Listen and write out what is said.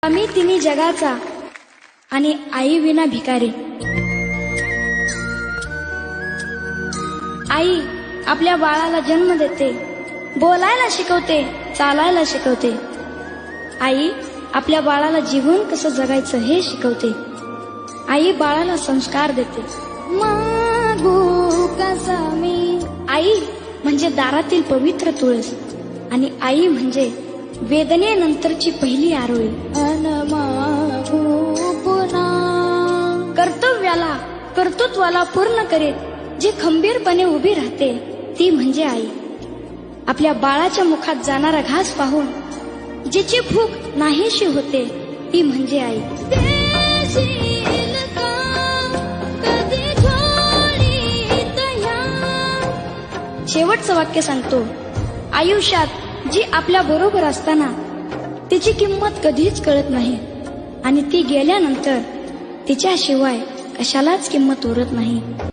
आम्ही तिन्ही जगाचा आणि आई विना भिकारी। आई आपल्या बाळाला जन्म देते, बोलायला शिकवते, चालायला शिकवते। आई आपल्या बाळाला जीवन कसं जगायचं हे शिकवते। आई बाळाला संस्कार देते। मागू कसा मी। आई म्हणजे दारातील पवित्र तुळस आणि आई म्हणजे वेदनेनंतरची पहिली आरोळी। कर्तृत्वाला पूर्ण करीत जी खंबीरपणे उभी राहते ती म्हणजे आई। आपल्या बाळाच्या मुखात जाणारा घास पाहून जिची भूक नाहीशी होते ती म्हणजे आई। शेवटचं वाक्य सांगतो, आयुष्यात जी आपल्या बरोबर असताना तिची किंमत कधीच कळत नाही आणि ती गेल्यानंतर तिच्याशिवाय कशालाच किंमत उरत नाही।